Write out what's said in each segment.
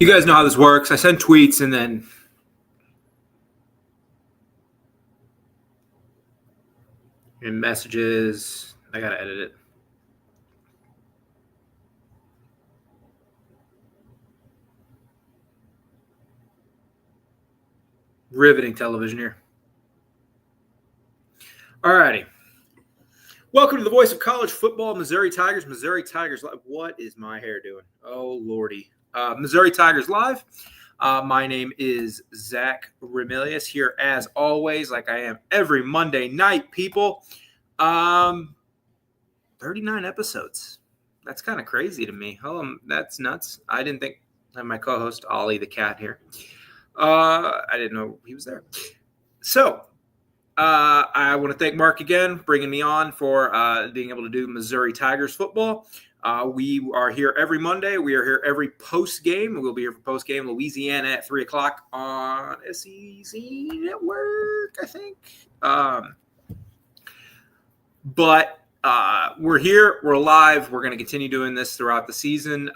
You guys know how this works. I send tweets and then in messages, I got to edit it. Riveting television here. All righty. Welcome to the voice of college football, Missouri Tigers. Missouri Tigers Live. What is my hair doing? Oh, Lordy. Missouri Tigers Live. My name is Zach Remilius here as always, like I am every Monday night, people. 39 episodes. That's kind of crazy to me. That's nuts. I didn't think I had my co-host, Ollie the cat, here. I didn't know he was there. So, I want to thank Mark again, bringing me on for being able to do Missouri Tigers football. We are here every Monday. We are here every post-game. We'll be here for post-game Louisiana at 3 o'clock on SEC Network, I think. But we're here. We're live. We're going to continue doing this throughout the season.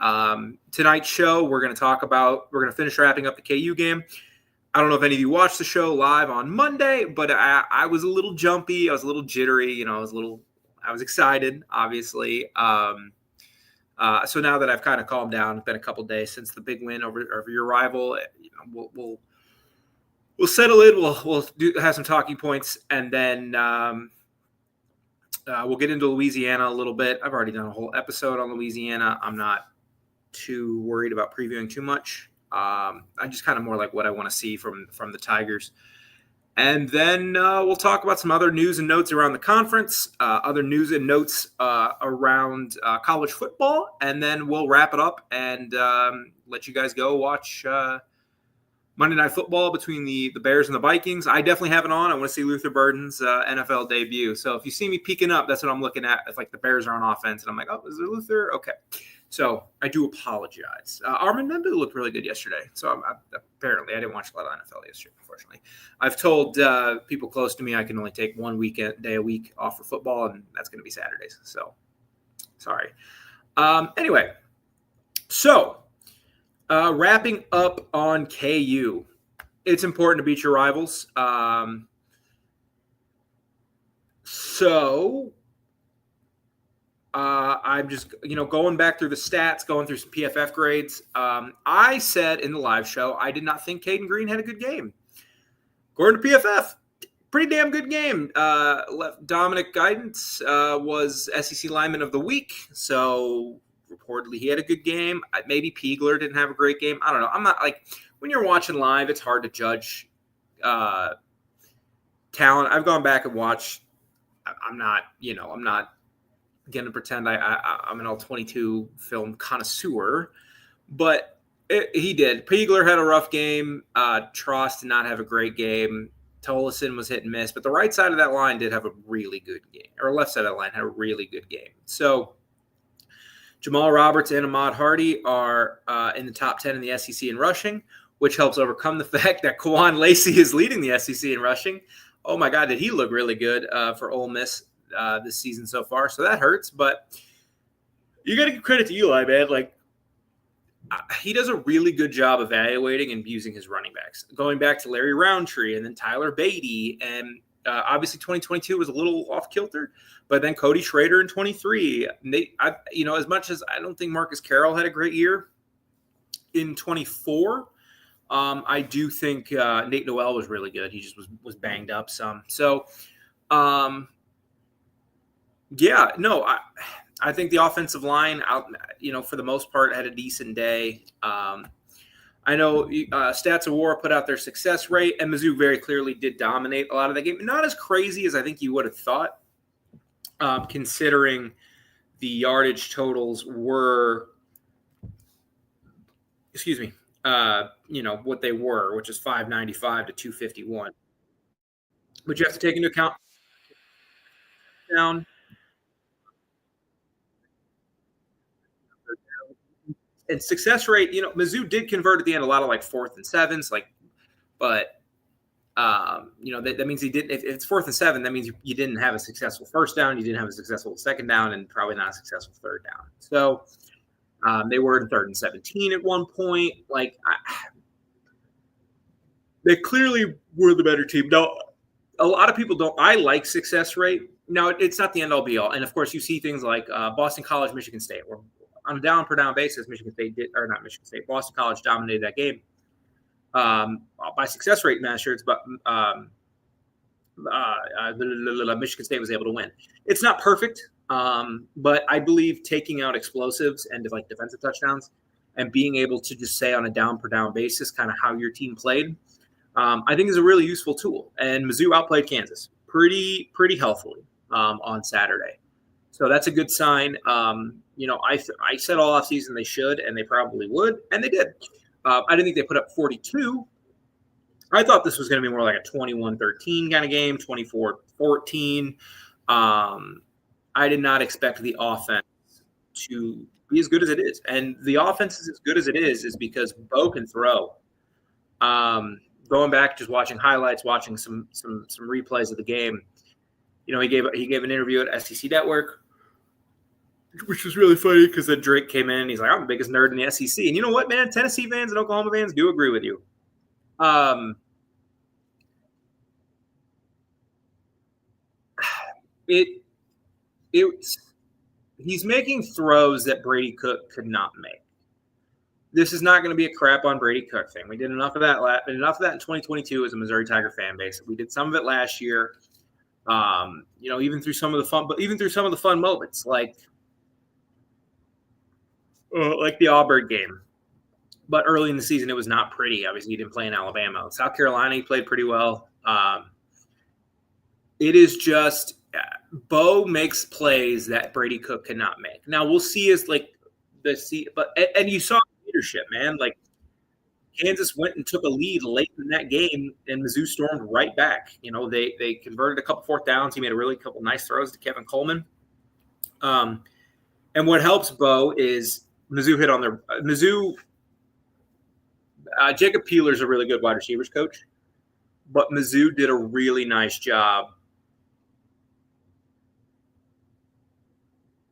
Tonight's show, we're going to finish wrapping up the KU game. I don't know if any of you watched the show live on Monday, but I was a little jumpy. I was a little jittery. I was excited, obviously. So now that I've kind of calmed down, it's been a couple days since the big win over your rival. We'll settle in. We'll have some talking points, and then we'll get into Louisiana a little bit. I've already done a whole episode on Louisiana. I'm not too worried about previewing too much. I'm just kind of more like what I want to see from the Tigers. And then we'll talk about some other news and notes around the conference, other news and notes around college football, and then we'll wrap it up and let you guys go watch Monday Night Football between the Bears and the Vikings. I definitely have it on. I want to see Luther Burden's NFL debut. So if you see me peeking up, that's what I'm looking at. If the Bears are on offense, and I'm like, oh, is there Luther? Okay. So I do apologize. Armin Membu looked really good yesterday. So apparently I didn't watch a lot of NFL yesterday, unfortunately. I've told people close to me I can only take one day a week off for football, and that's going to be Saturdays. So sorry. Anyway, so wrapping up on KU. It's important to beat your rivals. I'm just, going back through the stats, going through some PFF grades. I said in the live show, I did not think Caden Green had a good game. According to PFF, pretty damn good game. Dominic Guidance was SEC Lineman of the Week, so reportedly he had a good game. Maybe Peagler didn't have a great game. I don't know. I'm not when you're watching live, it's hard to judge talent. I've gone back and watched. I'm not going to pretend I'm an all-22 film connoisseur, but he did. Peagler had a rough game. Trost did not have a great game. Tolleson was hit and miss, but the right side of that line did have a really good game, or left side of that line had a really good game. So Jamal Roberts and Ahmad Hardy are in the top 10 in the SEC in rushing, which helps overcome the fact that Kwan Lacey is leading the SEC in rushing. Oh, my God, did he look really good for Ole Miss this season so far. So that hurts, but you got to give credit to Eli, man. He does a really good job evaluating and using his running backs. Going back to Larry Roundtree and then Tyler Beatty, and obviously 2022 was a little off kilter, but then Cody Schrader in 23. As much as I don't think Marcus Carroll had a great year in 24, I do think Nate Noel was really good. He just was banged up some. So, I think the offensive line, for the most part, had a decent day. I know Stats of War put out their success rate, and Mizzou very clearly did dominate a lot of that game. Not as crazy as I think you would have thought, considering the yardage totals were, what they were, which is 595 to 251. But you have to take into account down. And success rate, Mizzou did convert at the end a lot of 4th and 7s, but that means he didn't. If it's 4th and 7, that means you didn't have a successful first down, you didn't have a successful second down, and probably not a successful third down. So They were in 3rd and 17 at one point. They clearly were the better team. Now, a lot of people don't. I like success rate. Now, it's not the end all be all. And of course, you see things like Boston College, Michigan State, where on a down per down basis, Michigan State did, or not Michigan State, Boston College dominated that game by success rate measures, but Michigan State was able to win. It's not perfect, but I believe taking out explosives and like defensive touchdowns and being able to just say on a down per down basis kind of how your team played, I think is a really useful tool. And Mizzou outplayed Kansas pretty healthily on Saturday. So that's a good sign. I said all offseason they should, and they probably would, and they did. I didn't think they put up 42. I thought this was going to be more like a 21-13 kind of game, 24-14. I did not expect the offense to be as good as it is. And the offense is as good as it is because Bo can throw. Going back, just watching highlights, watching some replays of the game, he gave an interview at SEC Network, which was really funny because then Drake came in and he's like, I'm the biggest nerd in the SEC. And you know what, man? Tennessee fans and Oklahoma fans do agree with you. He's making throws that Brady Cook could not make. This is not going to be a crap on Brady Cook thing. We did enough of that in 2022 as a Missouri Tiger fan base. We did some of it last year. Even through some of the fun moments, like the Auburn game. But early in the season, it was not pretty. Obviously, he didn't play in Alabama. South Carolina, he played pretty well. It is just Bo makes plays that Brady Cook cannot make. Now we'll see and you saw leadership, man. Like Kansas went and took a lead late in that game, and Mizzou stormed right back. They converted a couple 4th downs. He made a couple nice throws to Kevin Coleman. And what helps Bo is Mizzou hit on their Mizzou. Jacob Peeler's a really good wide receivers coach, but Mizzou did a really nice job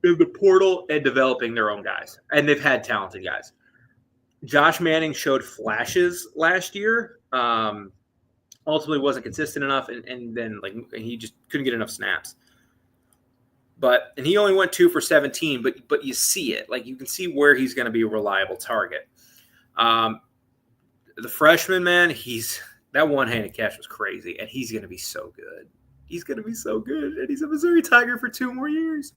in the portal and developing their own guys. And they've had talented guys. Josh Manning showed flashes last year. Ultimately wasn't consistent enough, and then he just couldn't get enough snaps. And he only went 2 for 17, but you see it. Like you can see where he's going to be a reliable target. The freshman, man, that one-handed catch was crazy, and he's going to be so good. He's going to be so good, and he's a Missouri Tiger for 2 more years.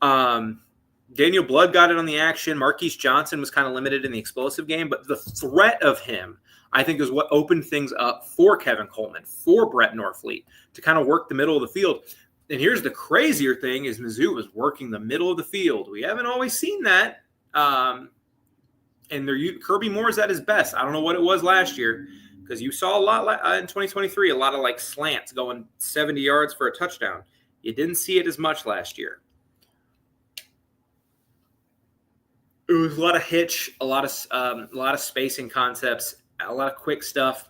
Daniel Blood got in on the action. Marquise Johnson was kind of limited in the explosive game, but the threat of him, I think, is what opened things up for Kevin Coleman, for Brett Norfleet, to kind of work the middle of the field. And here's the crazier thing is Mizzou was working the middle of the field. We haven't always seen that. And Kirby Moore is at his best. I don't know what it was last year because you saw a lot in 2023, a lot of slants going 70 yards for a touchdown. You didn't see it as much last year. It was a lot of hitch, a lot of spacing concepts, a lot of quick stuff,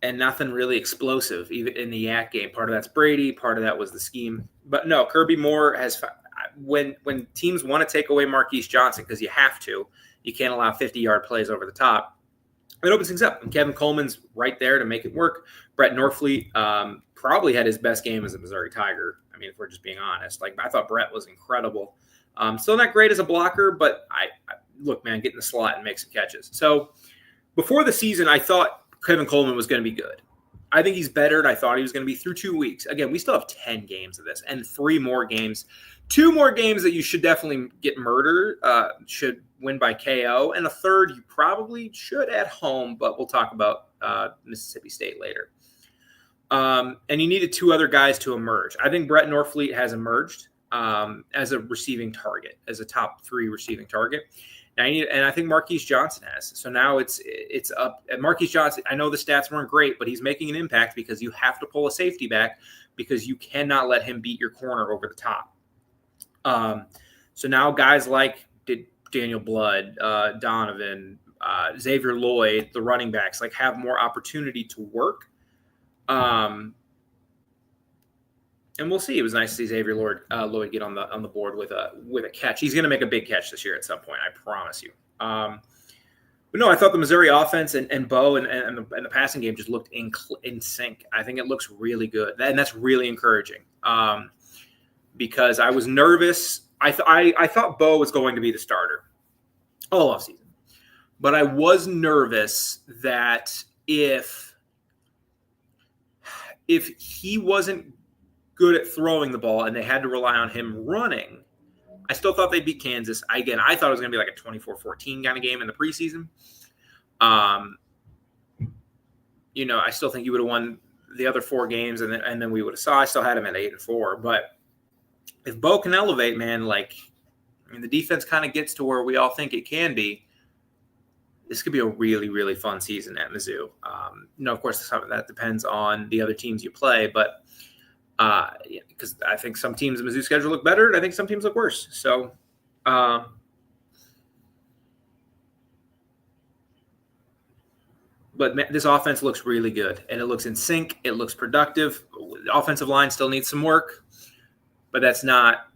and nothing really explosive, even in the Yak game. Part of that's Brady, part of that was the scheme. But no, Kirby Moore has when teams want to take away Marquise Johnson, because you have to, you can't allow 50-yard plays over the top. It opens things up, and Kevin Coleman's right there to make it work. Brett Norfleet probably had his best game as a Missouri Tiger. I mean, if we're just being honest, I thought Brett was incredible. Still not great as a blocker, but I look, man, get in the slot and make some catches. So before the season, I thought Kevin Coleman was going to be good. I think he's better than I thought he was going to be through 2 weeks. Again, we still have 10 games of this and 3 more games. 2 more games that you should definitely get murdered, should win by KO. And a third you probably should at home, but we'll talk about Mississippi State later. And you needed 2 other guys to emerge. I think Brett Norfleet has emerged as a receiving target, as a top 3 receiving target. And I think Marquise Johnson has. So now it's up. And Marquise Johnson, I know the stats weren't great, but he's making an impact because you have to pull a safety back because you cannot let him beat your corner over the top. So now guys like Daniel Blood, Donovan, Xavier Lloyd, the running backs, have more opportunity to work. And And we'll see. It was nice to see Xavier Lloyd get on the board with a catch. He's going to make a big catch this year at some point. I promise you. But no, I thought the Missouri offense and Bo and the passing game just looked in sync. I think it looks really good, and that's really encouraging. Because I was nervous. I thought Bo was going to be the starter all offseason, but I was nervous that if he wasn't good at throwing the ball and they had to rely on him running, I still thought they'd beat Kansas. I thought it was going to be like a 24-14 kind of game in the preseason. I still think you would have won the other 4 games, and then we would have I still had him at 8-4. But if Bo can elevate, man, the defense kind of gets to where we all think it can be, this could be a really, really fun season at Mizzou. Of course, that depends on the other teams you play, but because I think some teams in Mizzou's schedule look better, and I think some teams look worse. So, but man, this offense looks really good, and it looks in sync. It looks productive. The offensive line still needs some work, but that's not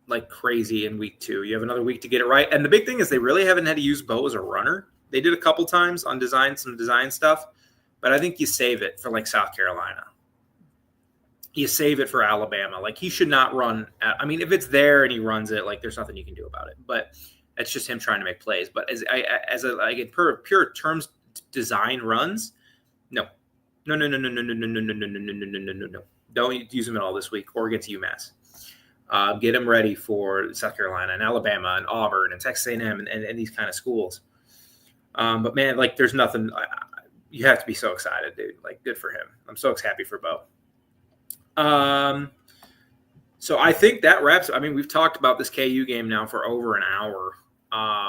like crazy in week 2. You have another week to get it right. And the big thing is they really haven't had to use Bo as a runner. They did a couple times on some design stuff, but I think you save it for like South Carolina. You save it for Alabama. Like, he should not run. If it's there and he runs it, like, there's nothing you can do about it. But it's just him trying to make plays. But in pure terms, design runs, no. Don't use them at all this week or against UMass. Get them ready for South Carolina and Alabama and Auburn and Texas A&M and these kind of schools. But man, like, there's nothing. You have to be so excited, dude. Like, good for him. I'm so happy for Bo. So I think that wraps. We've talked about this KU game now for over an hour. I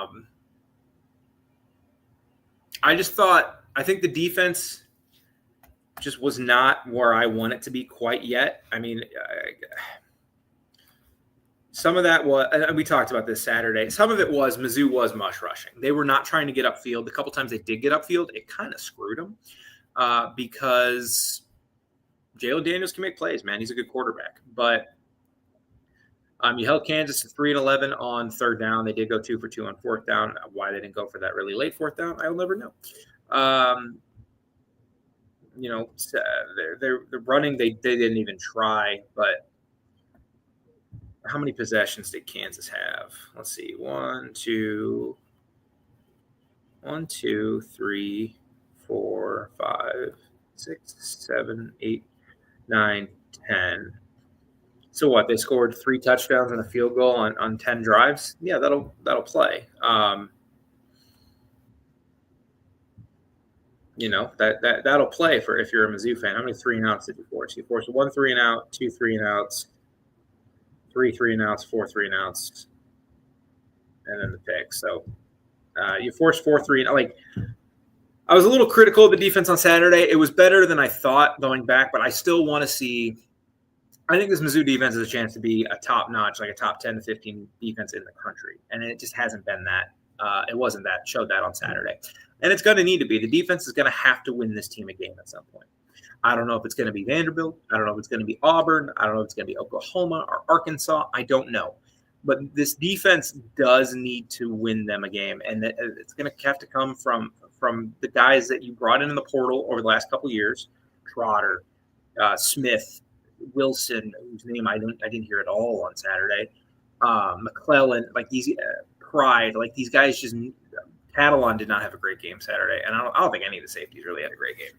think the defense just was not where I want it to be quite yet. Some of that was, and we talked about this Saturday, some of it was Mizzou was mush rushing. They were not trying to get upfield. The couple times they did get upfield, it kind of screwed them because Jalen Daniels can make plays, man. He's a good quarterback. But you held Kansas to 3-11 on 3rd down. They did go 2 for 2 on 4th down. Why they didn't go for that really late 4th down, I'll never know. They're running. They didn't even try, but how many possessions did Kansas have? Let's see. 1, 2, 3, 4, 5, 6, 7, 8, 9, 10. So what? They scored 3 touchdowns and a field goal on 10 drives. Yeah, that'll play. That'll play for if you're a Mizzou fan. How many 3-and-outs did you force? You forced 1 3-and-out, 2 3-and-outs, 3 3-and-outs, 4 3-and-outs, and then the pick. So you forced 4 3. Like, I was a little critical of the defense on Saturday. It was better than I thought going back, but I still want to see. I think this Mizzou defense has a chance to be a top-notch, like a top 10 to 15 defense in the country, and it just hasn't been that. It wasn't that. Showed that on Saturday, and it's going to need to be. The defense is going to have to win this team a game at some point. I don't know if it's going to be Vanderbilt. I don't know if it's going to be Auburn. I don't know if it's going to be Oklahoma or Arkansas. I don't know. But this defense does need to win them a game, and it's going to have to come from the guys that you brought in the portal over the last couple of years: Trotter, Smith, Wilson, whose name I didn't hear at all on Saturday, McClellan, like these Pride, like these guys just. Catalan did not have a great game Saturday, and I don't think any of the safeties really had a great game.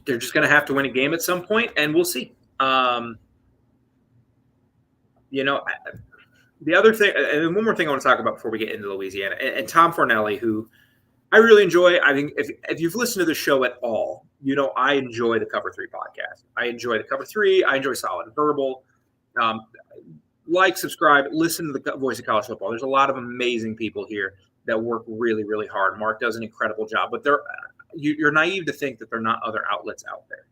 They're just going to have to win a game at some point, and we'll see. The other thing, and one more thing I want to talk about before we get into Louisiana, and Tom Fornelli, who I really enjoy. I think if you've listened to the show at all, I enjoy the Cover 3 podcast. I enjoy the Cover 3. I enjoy Solid Verbal. Like, subscribe, listen to the Voice of College Football. There's a lot of amazing people here that work really, really hard. Mark does an incredible job, but you're naive to think that there are not other outlets out there.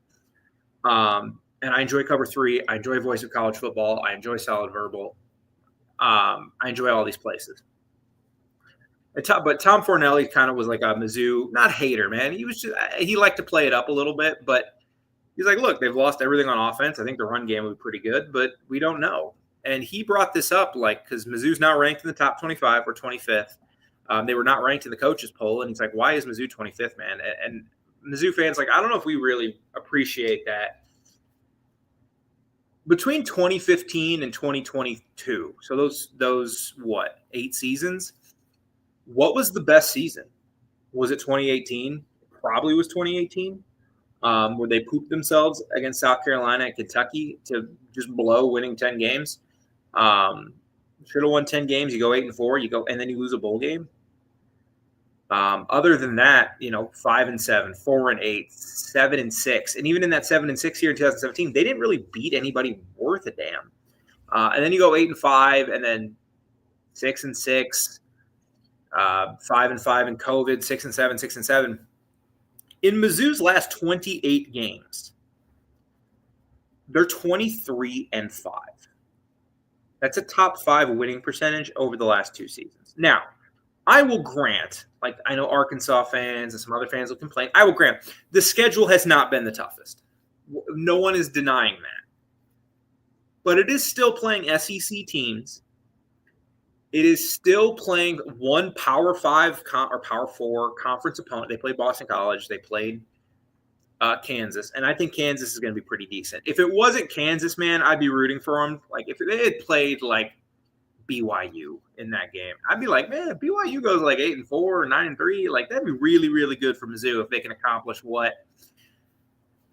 And I enjoy Cover 3. I enjoy Voice of College Football. I enjoy Solid Verbal. I enjoy all these places. But Tom Fornelli kind of was like a Mizzou, not hater, man. He liked to play it up a little bit, but he's like, look, they've lost everything on offense. I think the run game will be pretty good, but we don't know. And he brought this up because Mizzou's now ranked in the top 25 or 25th. They were not ranked in the coaches poll, and he's like, why is Mizzou 25th, man? And Mizzou fans I don't know if we really appreciate that. Between 2015 and 2022, so those 8 seasons? What was the best season? Was it 2018? Probably was 2018, where they pooped themselves against South Carolina and Kentucky to just blow, winning 10 games. Should have won 10 games. You go 8-4, and then you lose a bowl game. Other than that, 5-7, 4-8, 7-6, and even in that 7-6 year in 2017, they didn't really beat anybody worth a damn. And then you go 8-5, and then 6-6. 5-5 in COVID, 6-7, 6-7. In Mizzou's last 28 games, they're 23-5. That's a top 5 winning percentage over the last 2 seasons. Now, I will grant, I know Arkansas fans and some other fans will complain. I will grant the schedule has not been the toughest. No one is denying that. But it is still playing SEC teams. It is still playing one Power 5 or Power 4 conference opponent. They played Boston College. They played Kansas. And I think Kansas is going to be pretty decent. If it wasn't Kansas, man, I'd be rooting for them. If they had played BYU in that game, I'd be like, man, if BYU goes 8-4 or 9-3, that'd be really, really good for Mizzou if they can accomplish what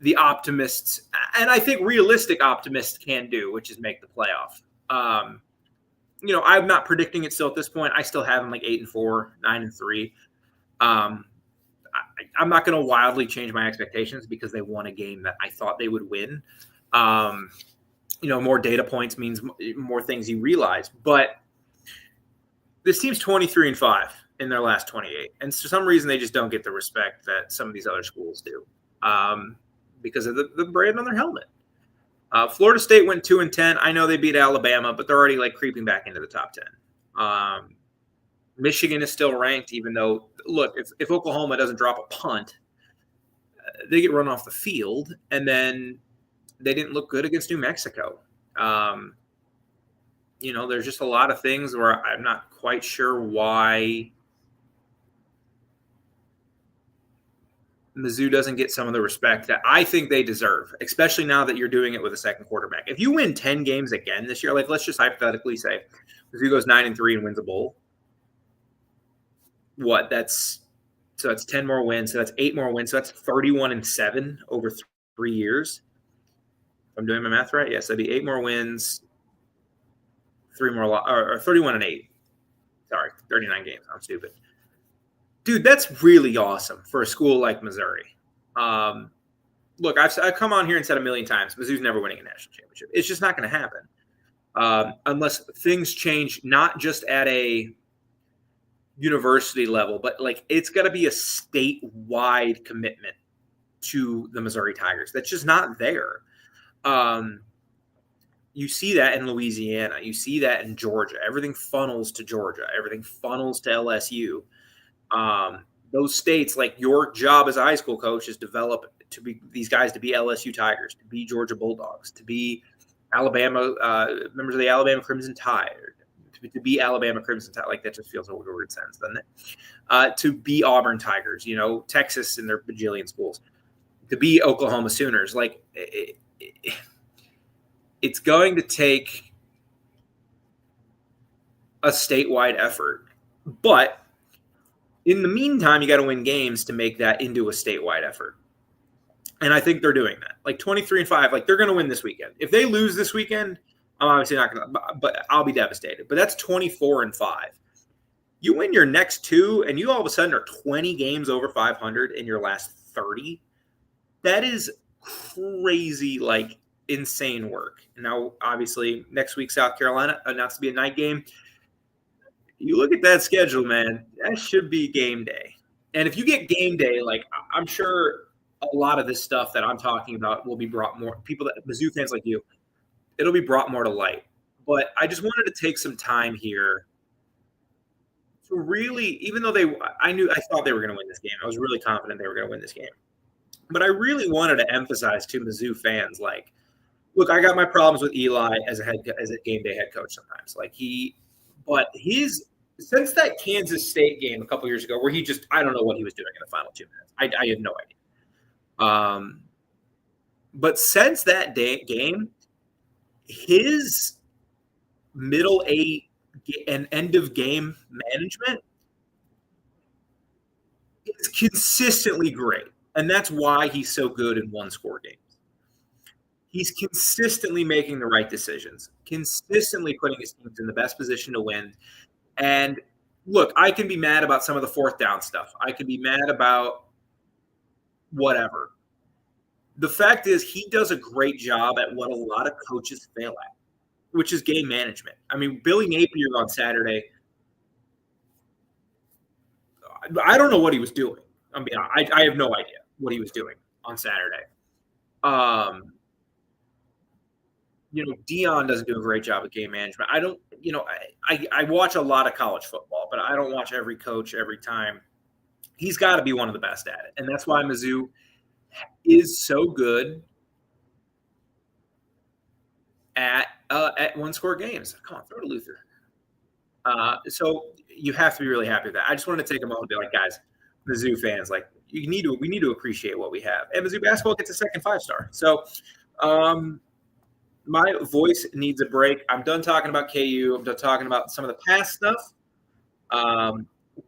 the optimists, and I think realistic optimists, can do, which is make the playoff. I'm not predicting it still at this point. I still have them 8-4, 9-3. I'm not going to wildly change my expectations because they won a game that I thought they would win. More data points means more things you realize. But this team's 23-5 in their last 28. And for some reason, they just don't get the respect that some of these other schools do because of the brand on their helmet. Florida State went 2-10. I know they beat Alabama, but they're already creeping back into the top 10. Michigan is still ranked, even though, look, if Oklahoma doesn't drop a punt, they get run off the field, and then they didn't look good against New Mexico. There's just a lot of things where I'm not quite sure why Mizzou doesn't get some of the respect that I think they deserve, especially now that you're doing it with a second quarterback. If you win 10 games again this year, let's just hypothetically say Mizzou goes 9-3 and wins a bowl. That's 10 more wins. So that's 8 more wins. So that's 31-7 over 3 years. If I'm doing my math right, yes, that'd be 8 more wins, 3 more or 31-8. Sorry, 39 games. I'm stupid. Dude, that's really awesome for a school like Missouri. Look, I've come on here and said a million times, Mizzou's never winning a national championship. It's just not going to happen unless things change, not just at a university level, but it's got to be a statewide commitment to the Missouri Tigers. That's just not there. You see that in Louisiana. You see that in Georgia. Everything funnels to Georgia. Everything funnels to LSU. Those states, your job as a high school coach is develop to be these guys to be LSU Tigers, to be Georgia Bulldogs, to be Alabama members of the Alabama Crimson Tide, to be Alabama Crimson Tide. That just feels a weird sentence, doesn't it? To be Auburn Tigers, Texas and their bajillion schools, to be Oklahoma Sooners. It's going to take a statewide effort, but in the meantime, you got to win games to make that into a statewide effort. And I think they're doing that. 23-5, they're going to win this weekend. If they lose this weekend, I'm obviously not going to, but I'll be devastated. But that's 24-5. You win your next 2, and you all of a sudden are 20 games over 500 in your last 30. That is crazy, insane work. Now, obviously, next week, South Carolina announced to be a night game. You look at that schedule, man, that should be game day. And if you get game day, I'm sure a lot of this stuff that I'm talking about will be brought more people that Mizzou fans like you, it'll be brought more to light. But I just wanted to take some time here So really, even though I thought they were going to win this game. I was really confident they were going to win this game. But I really wanted to emphasize to Mizzou fans, like, look, I got my problems with Eli as a game day head coach sometimes. Since that Kansas State game a couple years ago, where I don't know what he was doing in the final 2 minutes. I have no idea. But since that game, his middle eight and end of game management is consistently great. And that's why he's so good in one-score games. He's consistently making the right decisions, consistently putting his teams in the best position to win. And look, I can be mad about some of the fourth down stuff. I can be mad about whatever. The fact is, he does a great job at what a lot of coaches fail at, which is game management. I mean, Billy Napier on Saturday, I don't know what he was doing. I mean, I have no idea what he was doing on Saturday. Deion doesn't do a great job of game management. I watch a lot of college football, but I don't watch every coach every time. He's got to be one of the best at it. And that's why Mizzou is so good at one-score games. Come on, throw to Luther. So you have to be really happy with that. I just wanted to take a moment to be like, guys, Mizzou fans, like, we need to appreciate what we have. And Mizzou basketball gets a second 5-star. So my voice needs a break. I'm done talking about KU. I'm done talking about some of the past stuff.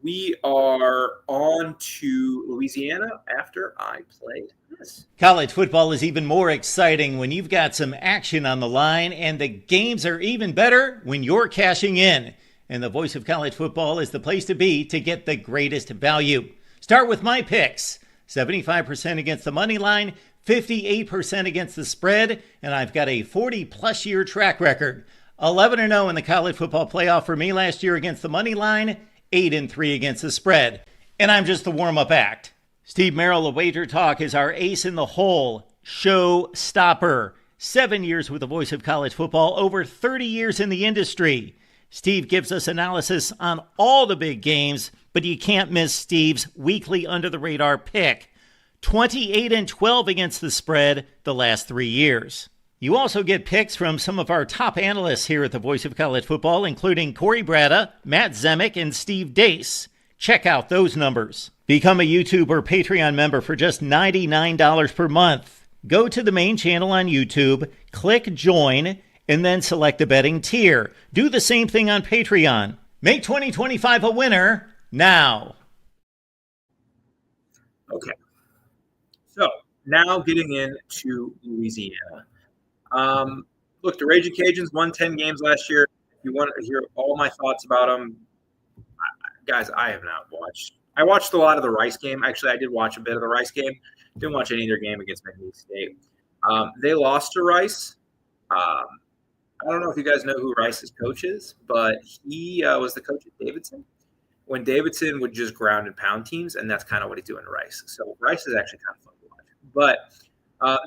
We are on to Louisiana after I play this. College football is even more exciting when you've got some action on the line, and the games are even better when you're cashing in. And the Voice of College Football is the place to be to get the greatest value. Start with my picks. 75% against the money line, 58% against the spread, and I've got a 40-plus year track record. 11-0 in the college football playoff for me last year against the money line, 8-3 against the spread. And I'm just the warm-up act. Steve Merrill of Wager Talk is our ace in the hole, show stopper. 7 years with the Voice of College Football, over 30 years in the industry. Steve gives us analysis on all the big games, but you can't miss Steve's weekly under-the-radar pick. 28-12 against the spread the last 3 years. You also get picks from some of our top analysts here at the Voice of College Football, including Corey Bratta, Matt Zemek, and Steve Dace. Check out those numbers. Become a YouTube or Patreon member for just $99 per month. Go to the main channel on YouTube, click join, and then select a betting tier. Do the same thing on Patreon. Make 2025 a winner now. Okay. So now getting into Louisiana. Look, the Raging Cajuns won 10 games last year. If you want to hear all my thoughts about them, guys, I have not watched. I watched a lot of the Rice game. Actually, I did watch a bit of the Rice game. Didn't watch any of their game against McNeese State. They lost to Rice. I don't know if you guys know who Rice's coach is, but he was the coach at Davidson when Davidson would just ground and pound teams, and that's kind of what he's doing to Rice. So Rice is actually kind of fun to watch. But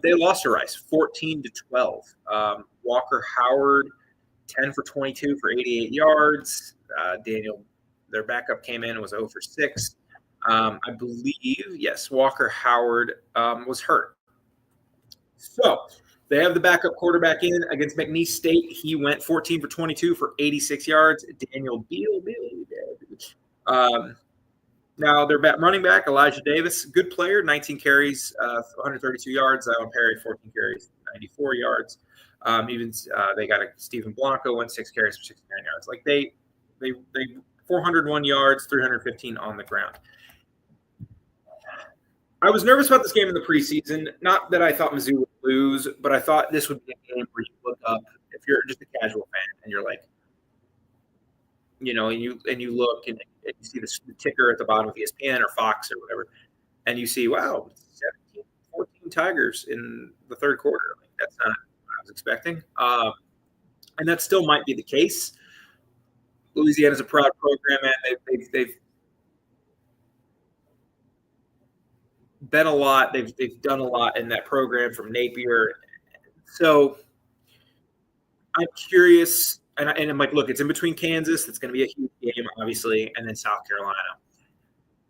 they lost to Rice 14-12. Walker Howard, 10 for 22 for 88 yards. Daniel, their backup, came in and was 0 for 6. I believe, yes, Walker Howard was hurt. So they have the backup quarterback in against McNeese State. He went 14 for 22 for 86 yards. Daniel Beal. Now their running back, Elijah Davis, good player, 19 carries, 132 yards. Alan Perry, 14 carries, 94 yards. They got Stephen Blanco, went 6 carries for 69 yards. Like they 401 yards, 315 on the ground. I was nervous about this game in the preseason. Not that I thought Mizzou would lose, but I thought this would be a game where you look up, if you're just a casual fan, and you're like, and you look and you see the ticker at the bottom of ESPN or Fox or whatever, and you see, wow, 17-14 Tigers in the third quarter. Like, that's not what I was expecting. And that still might be the case. Louisiana's a proud program, and they've been a lot. They've done a lot in that program from Napier. So I'm curious. And I'm like, look, it's in between Kansas. It's going to be a huge game, obviously, and then South Carolina.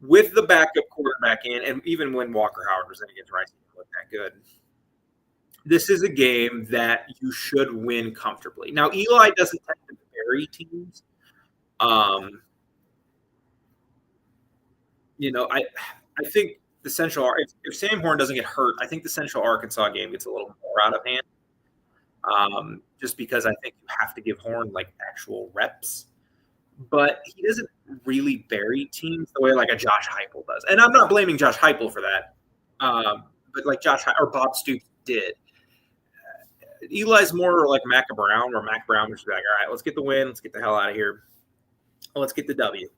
With the backup quarterback in, and even when Walker Howard was in against Rice, he didn't look that good. This is a game that you should win comfortably. Now, Eli doesn't tend to bury teams. I think the Central, if Sam Horn doesn't get hurt, I think the Central Arkansas game gets a little more out of hand. Just because I think you have to give Horn like actual reps. But he doesn't really bury teams the way like a Josh Heupel does. And I'm not blaming Josh Heupel for that. But like or Bob Stoops did. Eli's more like Mac Brown, where Mac Brown was like, all right, let's get the win. Let's get the hell out of here. Let's get the W.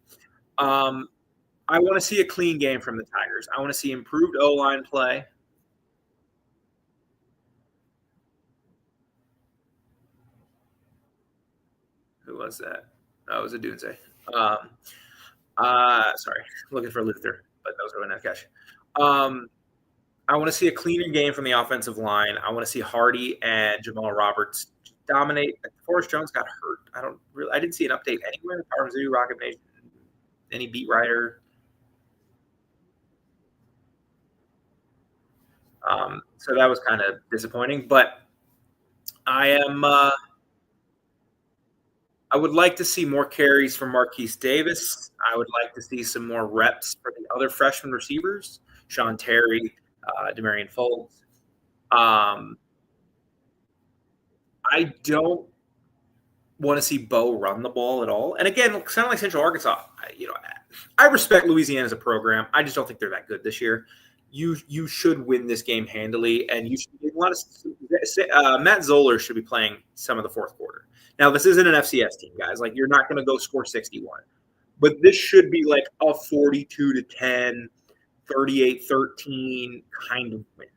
I want to see a clean game from the Tigers. I want to see improved O-line play. Who was that? Oh, it was a Dunze. Sorry, looking for Luther, but that was really nice catch. I want to see a cleaner game from the offensive line. I want to see Hardy and Jamal Roberts dominate. Forrest Jones got hurt. I didn't see an update anywhere. Power Zoo, Rocket Nation, any beat writer. So that was kind of disappointing. But I would like to see more carries from Marquise Davis. I would like to see some more reps for the other freshman receivers, Sean Terry, Demarion Folds. I don't want to see Bo run the ball at all. And again, kind of like Central Arkansas, I respect Louisiana as a program. I just don't think they're that good this year. You should win this game handily, and you should Matt Zoller should be playing some of the fourth quarter. Now, this isn't an FCS team, guys. Like, you're not going to go score 61. But this should be like a 42-10, 38-13 kind of win.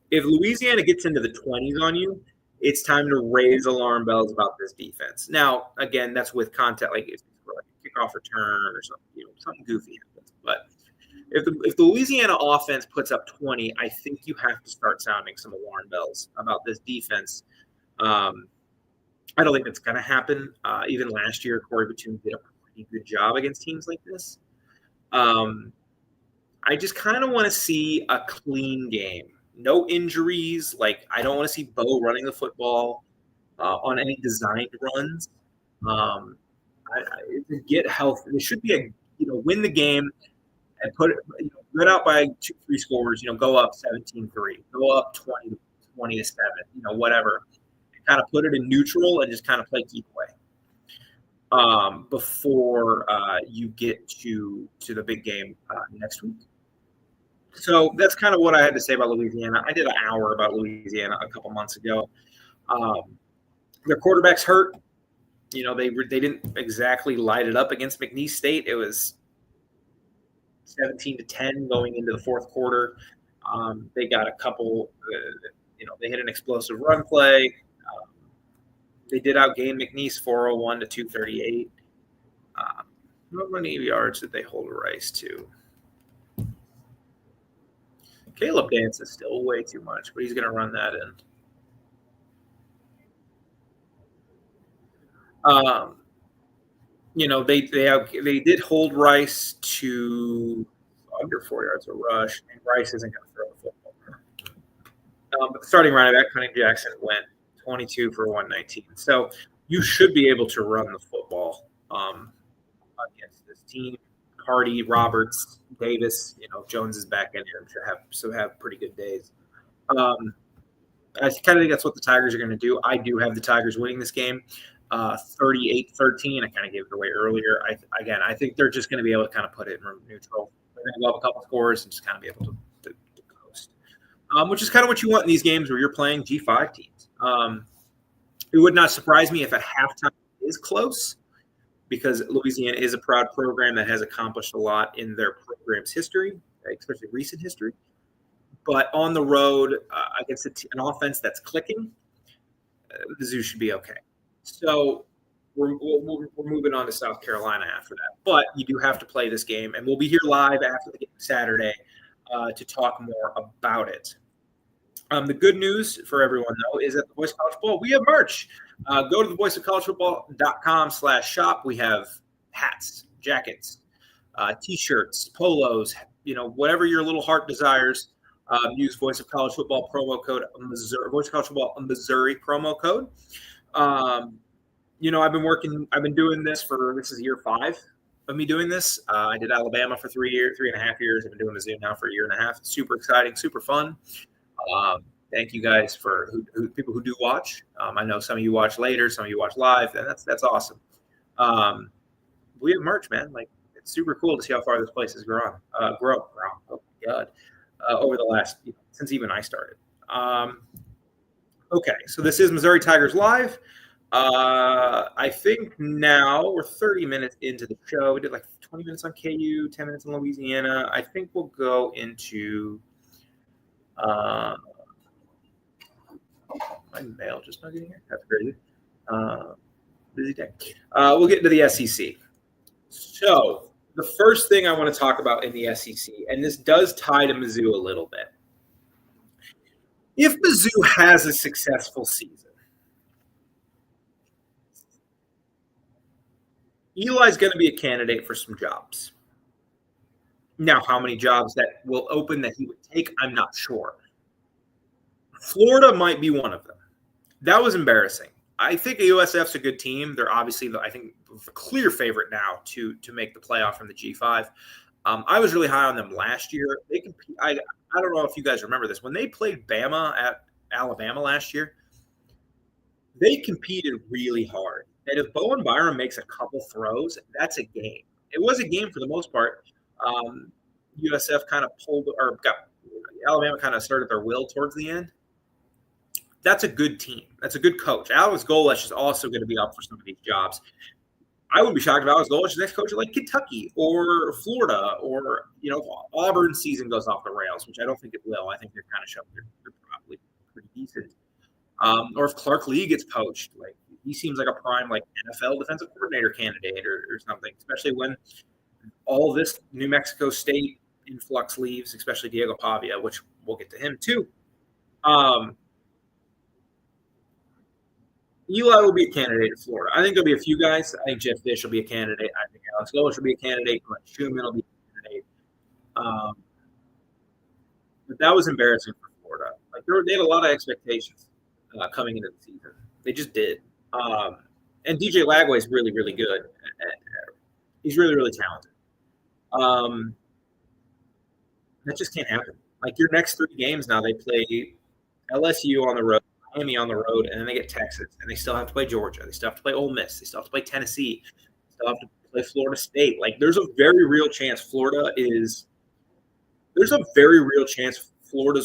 If Louisiana gets into the 20s on you, it's time to raise alarm bells about this defense. Now, again, that's with content, like if it's like a kickoff return or something, something goofy happens. But if the Louisiana offense puts up 20, I think you have to start sounding some alarm bells about this defense. I don't think that's going to happen. Even last year, Corey Batum did a pretty good job against teams like this. I just kind of want to see a clean game. No injuries. Like, I don't want to see Bo running the football on any designed runs. To get healthy, it should be win the game and put it, get out by 2-3 scores. Go up 17-3, go up 20-7, whatever. Kind of put it in neutral and just kind of play keep away before you get to the big game next week. So that's kind of what I had to say about Louisiana. I did an hour about Louisiana a couple months ago. Their quarterback's hurt. They didn't exactly light it up against McNeese State. It was 17-10 going into the fourth quarter. They got a couple. They hit an explosive run play. They did outgain McNeese 401 to 238. How many yards did they hold Rice to? Caleb Dance is still way too much, but he's going to run that in. They did hold Rice to under 4 yards of rush, and Rice isn't going to throw the football. But the starting running back, Cunning Jackson, went 22 for 119. So you should be able to run the football against this team. Hardy, Roberts, Davis, Jones is back in here, have pretty good days. I kind of think that's what the Tigers are going to do. I do have the Tigers winning this game, 38-13. I kind of gave it away earlier. I think they're just going to be able to kind of put it in neutral. They're going to go up a couple scores and just kind of be able to coast, which is kind of what you want in these games where you're playing G5 teams. It would not surprise me if at halftime it is close, because Louisiana is a proud program that has accomplished a lot in their program's history, especially recent history. But on the road against an offense that's clicking, the Zoo should be okay. So we're moving on to South Carolina after that. But you do have to play this game, and we'll be here live after the game Saturday to talk more about it. The good news for everyone, though, is at the Voice of College Football, we have merch. Go to the voiceofcollegefootball.com/shop. We have hats, jackets, T-shirts, polos, whatever your little heart desires. Use Voice of College Football promo code Missouri, Voice of College Football Missouri promo code. I've been doing this this is year 5 of me doing this. I did Alabama for 3.5 years. I've been doing Mizzou now for a year and a half. It's super exciting, super fun. Thank you guys for people who do watch. I know some of you watch later, some of you watch live, and that's awesome. We have merch, man. Like, it's super cool to see how far this place has grown. Oh my God. Over the last, since even I started. Okay, so this is Missouri Tigers Live. I think now we're 30 minutes into the show. We did like 20 minutes on KU, 10 minutes on Louisiana. I think we'll go into my mail just not getting here. That's crazy. Busy day. We'll get into the SEC. So the first thing I want to talk about in the SEC, and this does tie to Mizzou a little bit. If Mizzou has a successful season, Eli's going to be a candidate for some jobs. Now, how many jobs that will open that he would take, I'm not sure. Florida might be one of them. That was embarrassing. I think USF's a good team. They're obviously, I think, the clear favorite now to make the playoff from the G5. I was really high on them last year. They compete. I don't know if you guys remember this. When they played Bama at Alabama last year, they competed really hard. And if Bowen Byram makes a couple throws, that's a game. It was a game for the most part. USF kind of Alabama kind of started their will towards the end. That's a good team. That's a good coach. Alex Golesh is also going to be up for some of these jobs. I wouldn't be shocked if Alex Golesh is the next coach of like Kentucky or Florida, or Auburn's season goes off the rails, which I don't think it will. I think they're kind of showing they're probably pretty decent. Or if Clark Lee gets coached, like he seems like a prime like NFL defensive coordinator candidate or something, especially when all this New Mexico State influx leaves, especially Diego Pavia, which we'll get to him too. Eli will be a candidate in Florida. I think there'll be a few guys. I think Jeff Fish will be a candidate. I think Alex Golesh will be a candidate. Glenn Schumann will be a candidate. But that was embarrassing for Florida. Like they had a lot of expectations coming into the season. They just did. And DJ Lagway is really, really good. He's really, really talented. That just can't happen. Like your next 3 games now, they play LSU on the road, Miami on the road, and then they get Texas, and they still have to play Georgia. They still have to play Ole Miss. They still have to play Tennessee. They still have to play Florida State. Like there's a very real chance Florida's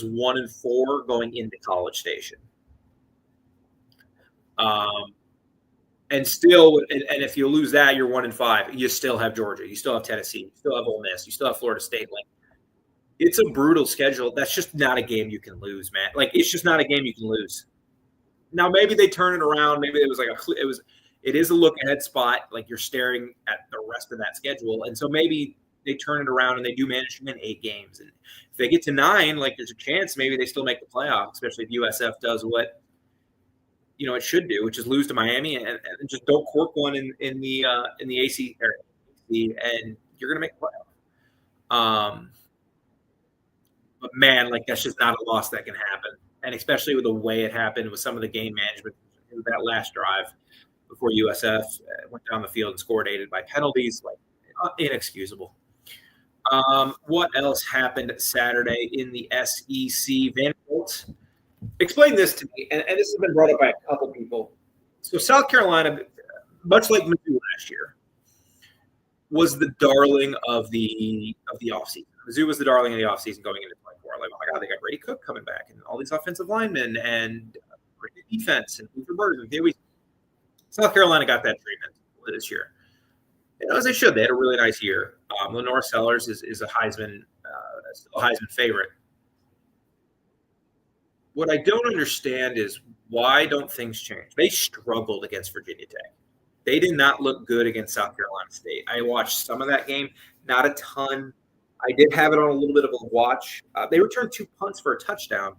1-4 going into College Station. And still, and if you lose that, you're 1-5. You still have Georgia. You still have Tennessee. You still have Ole Miss. You still have Florida State. Like, it's a brutal schedule. That's just not a game you can lose, man. Like, it's just not a game you can lose. Now, maybe they turn it around. Maybe it is a look ahead spot. Like you're staring at the rest of that schedule, and so maybe they turn it around and they do manage to win 8 games. And if they get to 9, like there's a chance maybe they still make the playoff, especially if USF does what it should do, which is lose to Miami and just don't cork one in the AC and you're gonna make the playoff. But man, like that's just not a loss that can happen, and especially with the way it happened with some of the game management in that last drive before USF went down the field and scored aided by penalties, like inexcusable. What else happened Saturday in the SEC? Vanderbilt. Explain this to me, and this has been brought up by a couple people. So South Carolina, much like Mizzou last year, was the darling of the offseason. Mizzou was the darling of the offseason going into 24. Like, oh my God, they got Brady Cook coming back, and all these offensive linemen, and great defense, and Luther Burden. South Carolina got that treatment this year. As they should. They had a really nice year. Lenore Sellers is a Heisman favorite. What I don't understand is why don't things change? They struggled against Virginia Tech. They did not look good against South Carolina State. I watched some of that game, not a ton. I did have it on a little bit of a watch. They returned 2 punts for a touchdown,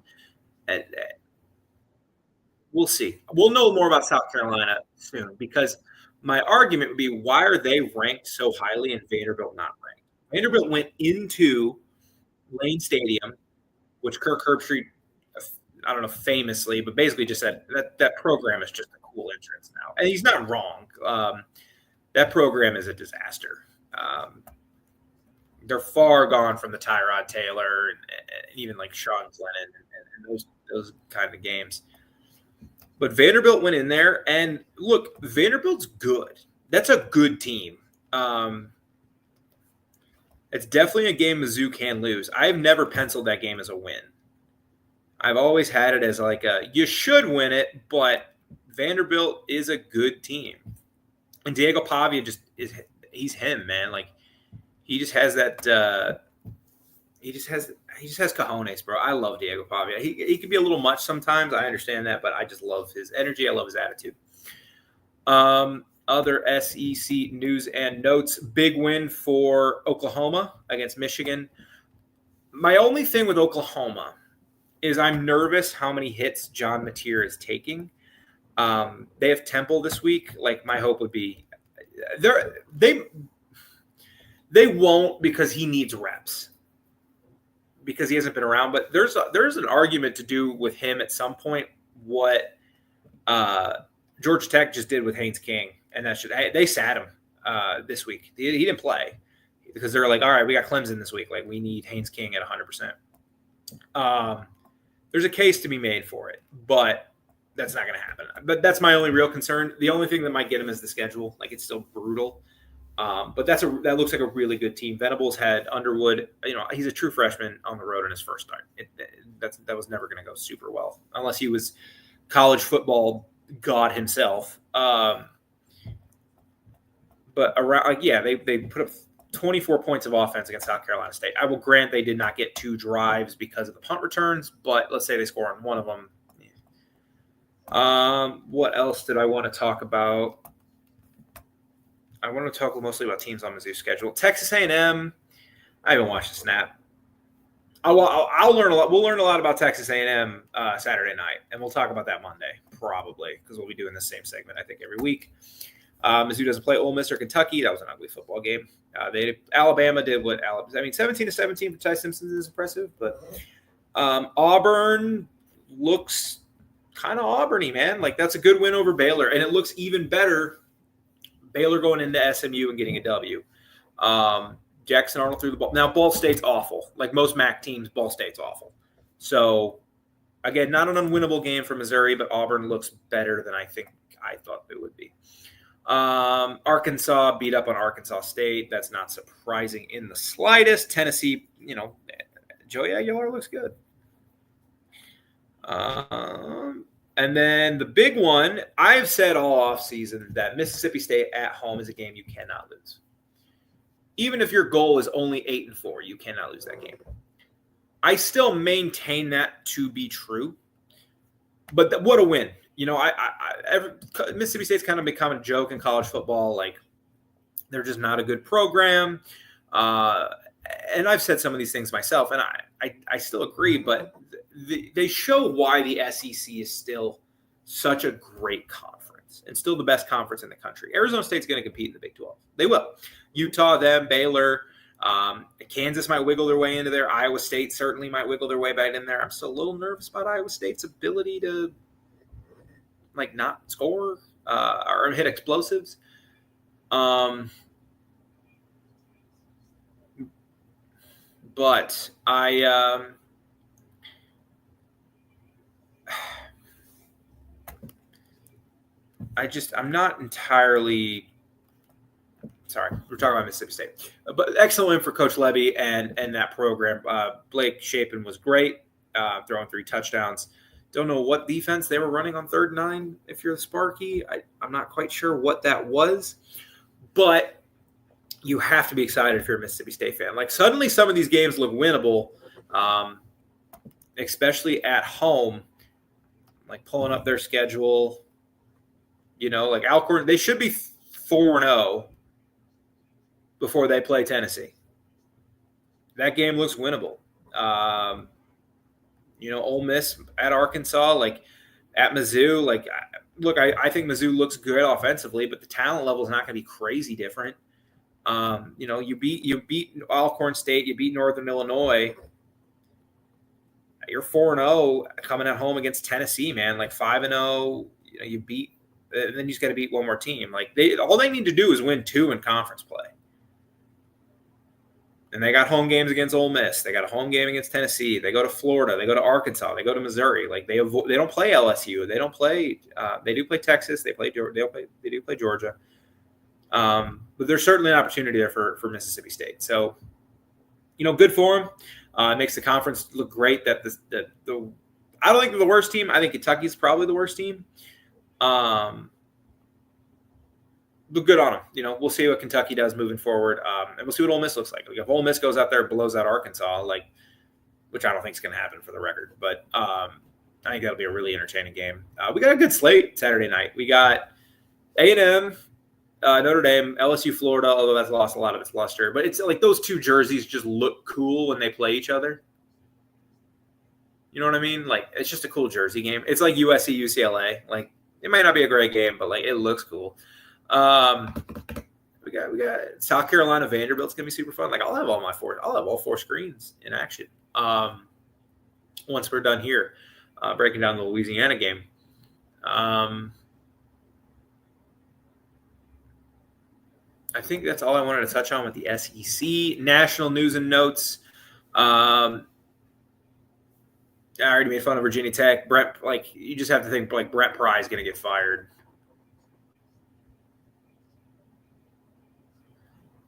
We'll see. We'll know more about South Carolina soon because my argument would be why are they ranked so highly and Vanderbilt not ranked? Vanderbilt went into Lane Stadium, which Kirk Herbstreit, I don't know, famously, but basically just said that program is just a cool entrance now. And he's not wrong. That program is a disaster. They're far gone from the Tyrod Taylor and even like Sean Glennon and those kind of games. But Vanderbilt went in there, and look, Vanderbilt's good. That's a good team. It's definitely a game Mizzou can lose. I've never penciled that game as a win. I've always had it as like you should win it, but Vanderbilt is a good team. And Diego Pavia he's him, man. Like he just has that he just has cojones, bro. I love Diego Pavia. He can be a little much sometimes. I understand that, but I just love his energy. I love his attitude. Other SEC news and notes. Big win for Oklahoma against Michigan. My only thing with Oklahoma is I'm nervous how many hits John Mateer is taking. They have Temple this week. Like my hope would be they won't because he needs reps because he hasn't been around. But there's an argument to do with him at some point what Georgia Tech just did with Haynes King, and they sat him this week. He didn't play because they're like, all right, we got Clemson this week. Like we need Haynes King at 100%. There's a case to be made for it, but that's not going to happen. But that's my only real concern. The only thing that might get him is the schedule. Like it's still brutal. But that looks like a really good team. Venables had Underwood. He's a true freshman on the road in his first start. That was never going to go super well unless he was college football god himself. But around, they put up 24 points of offense against South Carolina State. I will grant they did not get 2 drives because of the punt returns, but let's say they score on one of them. What else did I want to talk about? I want to talk mostly about teams on Mizzou's schedule. Texas A&M, I haven't watched a snap. I'll learn a lot. We'll learn a lot about Texas A&M Saturday night, and we'll talk about that Monday probably because we'll be doing the same segment I think every week. Mizzou doesn't play Ole Miss or Kentucky. That was an ugly football game. Alabama did what Alabama. 17-17 for Ty Simpson is impressive, but Auburn looks kind of Auburn-y, man. Like that's a good win over Baylor, and it looks even better. Baylor going into SMU and getting a W. Jackson Arnold threw the ball. Now Ball State's awful. Like most MAC teams, Ball State's awful. So again, not an unwinnable game for Missouri, but Auburn looks better than I thought it would be. Arkansas beat up on Arkansas State. That's not surprising in the slightest. Tennessee, Joey Aguilar looks good. And then the big one, I've said all offseason that Mississippi State at home is a game you cannot lose. Even if your goal is only 8-4, you cannot lose that game. I still maintain that to be true. But what a win. Mississippi State's kind of become a joke in college football. Like, they're just not a good program. And I've said some of these things myself, and I still agree, but they show why the SEC is still such a great conference and still the best conference in the country. Arizona State's going to compete in the Big 12. They will. Utah, them, Baylor, Kansas might wiggle their way into there. Iowa State certainly might wiggle their way back in there. I'm still a little nervous about Iowa State's ability to not score or hit explosives. But I'm not entirely sorry. We're talking about Mississippi State, but excellent win for Coach Levy and that program. Blake Shapen was great, throwing 3 touchdowns. Don't know what defense they were running on 3rd and 9. If you're the Sparky, I'm not quite sure what that was, but you have to be excited if you're a Mississippi State fan. Like suddenly some of these games look winnable, especially at home, like pulling up their schedule, like Alcorn, they should be 4-0 before they play Tennessee. That game looks winnable. Ole Miss at Arkansas, like at Mizzou. Like, look, I think Mizzou looks good offensively, but the talent level is not going to be crazy different. You beat Alcorn State, you beat Northern Illinois. You're 4-0 coming at home against Tennessee, man. Like 5-0, you beat, and then you just got to beat one more team. Like all they need to do is win 2 in conference play. And they got home games against Ole Miss. They got a home game against Tennessee. They go to Florida. They go to Arkansas. They go to Missouri. Like they don't play LSU. They don't play. They do play Texas. They do play Georgia. But there's certainly an opportunity there for Mississippi State. So, good for them. It makes the conference look great. That the I don't think they're the worst team. I think Kentucky's probably the worst team. Look good on them. We'll see what Kentucky does moving forward, and we'll see what Ole Miss looks like. If Ole Miss goes out there and blows out Arkansas, which I don't think is going to happen for the record, but I think that'll be a really entertaining game. We got a good slate Saturday night. We got A&M, Notre Dame, LSU, Florida, although that's lost a lot of its luster. But it's like those two jerseys just look cool when they play each other. You know what I mean? Like, it's just a cool jersey game. It's like USC, UCLA. Like, it might not be a great game, but it looks cool. We got South Carolina, Vanderbilt's gonna be super fun. Like, I'll have all 4 screens in action. Once we're done here, breaking down the Louisiana game. I think that's all I wanted to touch on with the SEC. National news and notes. I already made fun of Virginia Tech. You just have to think Brent Pry is going to get fired.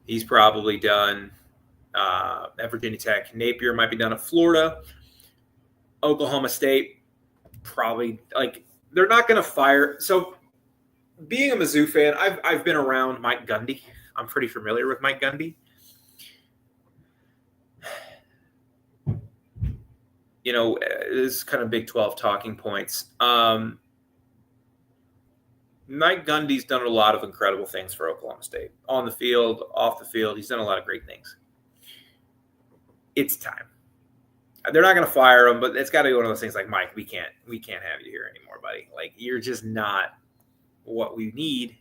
He's probably done at Virginia Tech. Napier might be done at Florida. Oklahoma State, probably, they're not going to fire. So, being a Mizzou fan, I've been around Mike Gundy. I'm pretty familiar with Mike Gundy. This is kind of Big 12 talking points. Mike Gundy's done a lot of incredible things for Oklahoma State. On the field, off the field, he's done a lot of great things. It's time. They're not going to fire him, but it's got to be one of those things like, Mike, we can't have you here anymore, buddy. You're just not what we need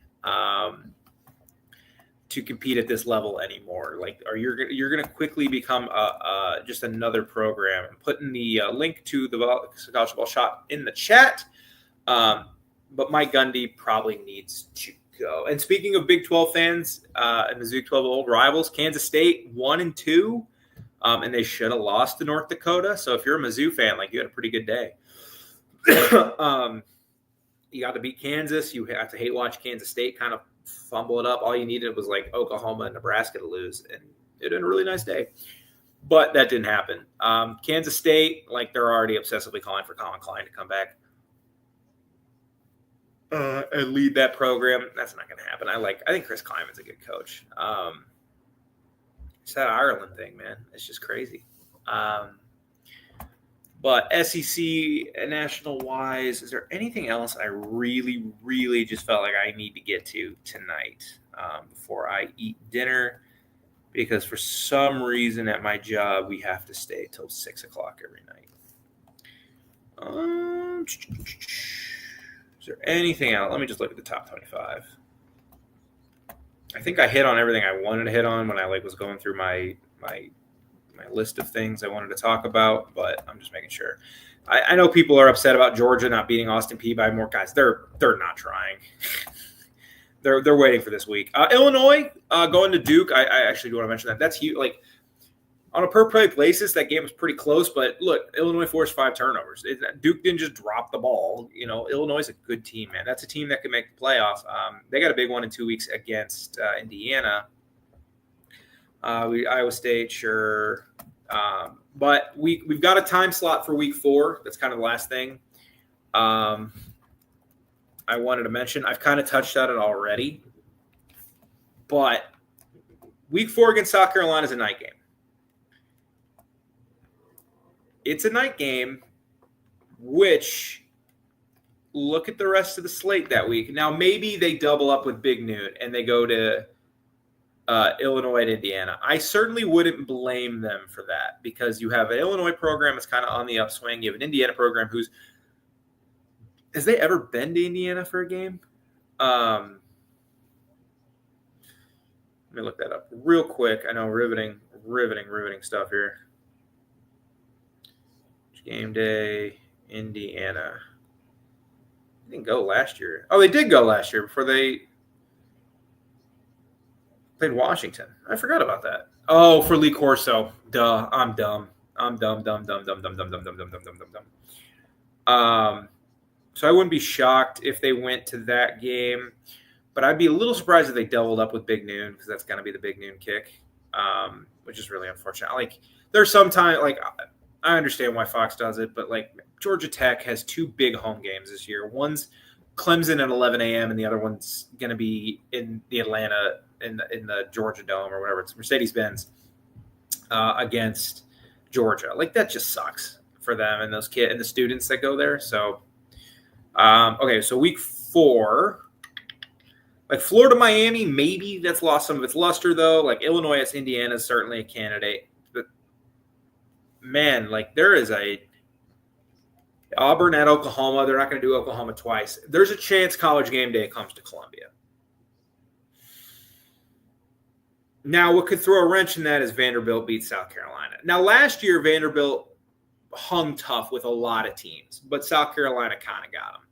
to compete at this level anymore. Or you're gonna quickly become just another program. I'm putting the link to the college football shop in the chat. But Mike Gundy probably needs to go. And speaking of Big 12 fans and the Big 12 old rivals, Kansas State 1-2, and they should have lost to North Dakota. So if you're a Mizzou fan, you had a pretty good day. You got to beat Kansas. You have to hate watch Kansas State kind of fumble it up. All you needed was Oklahoma and Nebraska to lose, and it had a really nice day. But that didn't happen. Kansas State, they're already obsessively calling for Colin Klein to come back and lead that program. That's not going to happen. I think Chris Kleiman's a good coach. It's that Ireland thing, man. It's just crazy. But SEC national wise, is there anything else I really, really just felt like I need to get to tonight before I eat dinner? Because for some reason at my job, we have to stay till 6 o'clock every night. Is there anything else? Let me just look at the top 25. I think I hit on everything I wanted to hit on when I was going through my list of things I wanted to talk about, but I'm just making sure. I know people are upset about Georgia not beating Austin Peay by more guys. They're not trying. they're waiting for this week. Illinois going to Duke. I actually do want to mention that. That's huge. On a per play basis, that game was pretty close. But look, Illinois forced 5 turnovers. Duke didn't just drop the ball. Illinois is a good team, man. That's a team that can make the playoffs. They got a big one in 2 weeks against Indiana. Iowa State, sure. But we've got a time slot for week 4. That's kind of the last thing I wanted to mention. I've kind of touched on it already. But week 4 against South Carolina is a night game. It's a night game, which look at the rest of the slate that week. Now, maybe they double up with Big Noon and they go to Illinois and Indiana. I certainly wouldn't blame them for that because you have an Illinois program that's kind of on the upswing. You have an Indiana program who's – has they ever been to Indiana for a game? Let me look that up real quick. I know riveting stuff here. Game day, Indiana. They didn't go last year. Oh, they did go last year before they played Washington. I forgot about that. Oh, for Lee Corso. Duh. I'm dumb. So I wouldn't be shocked if they went to that game, but I'd be a little surprised if they doubled up with Big Noon because that's going to be the Big Noon kick, which is really unfortunate. Like, there's some time, like, I understand why Fox does it, but, like, Georgia Tech has two big home games this year. One's Clemson at 11 a.m. and the other one's going to be in the Atlanta in the Georgia Dome or whatever. It's Mercedes-Benz against Georgia. Like, that just sucks for them and those kids and the students that go there. So, okay, so week 4, like Florida, Miami, maybe that's lost some of its luster though. Like Illinois, Indiana is certainly a candidate. But man, like there is a Auburn at Oklahoma. They're not going to do Oklahoma twice. There's a chance College Game Day comes to Columbia. Now, what could throw a wrench in that is Vanderbilt beats South Carolina. Now, last year, Vanderbilt hung tough with a lot of teams, but South Carolina kind of got them.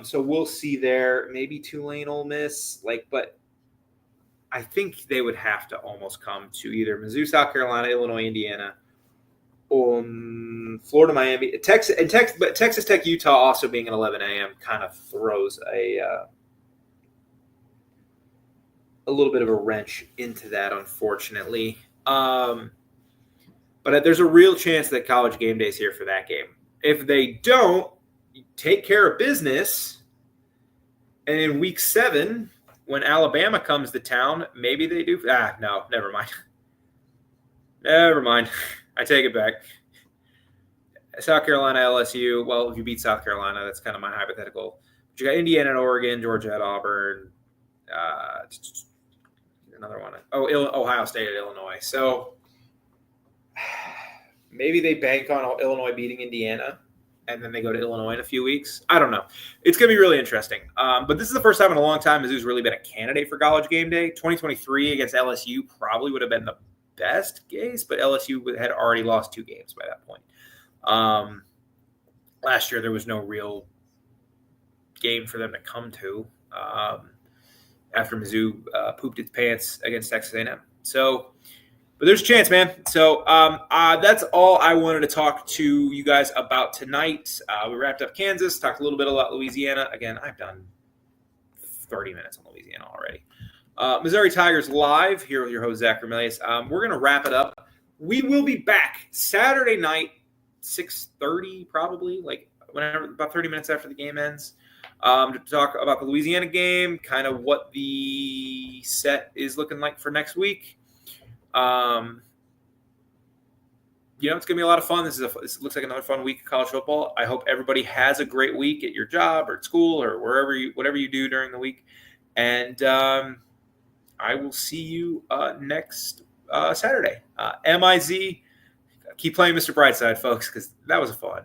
So we'll see there. Maybe Tulane, Ole Miss, but I think they would have to almost come to either Mizzou, South Carolina, Illinois, Indiana, Florida, Miami, Texas, but Texas Tech, Utah also being at 11 a.m. kind of throws a little bit of a wrench into that, unfortunately. But there's a real chance that College Game Day is here for that game. If they don't take care of business, and in week 7, when Alabama comes to town, maybe they do. No, never mind. Never mind. I take it back. South Carolina, LSU. Well, if you beat South Carolina, that's kind of my hypothetical. But you got Indiana and Oregon, Georgia at Auburn. Another one. Ohio State at Illinois. So maybe they bank on Illinois beating Indiana, and then they go to Illinois in a few weeks. I don't know. It's going to be really interesting. But this is the first time in a long time Mizzou's really been a candidate for College Game Day. 2023 against LSU probably would have been the best case, but LSU had already lost 2 games by that point. Last year, there was no real game for them to come to after Mizzou pooped its pants against Texas A&M. So, but there's a chance, man. So that's all I wanted to talk to you guys about tonight. We wrapped up Kansas, talked a little bit about Louisiana. Again, I've done 30 minutes on Louisiana already. Missouri Tigers live here with your host, Zach Ramirez. We're going to wrap it up. We will be back Saturday night, 6:30 probably, whenever, about 30 minutes after the game ends, to talk about the Louisiana game, kind of what the set is looking like for next week. It's going to be a lot of fun. This looks like another fun week of college football. I hope everybody has a great week at your job or at school or whatever you do during the week. And I will see you next Saturday. MIZ, keep playing Mr. Brightside, folks, because that was fun.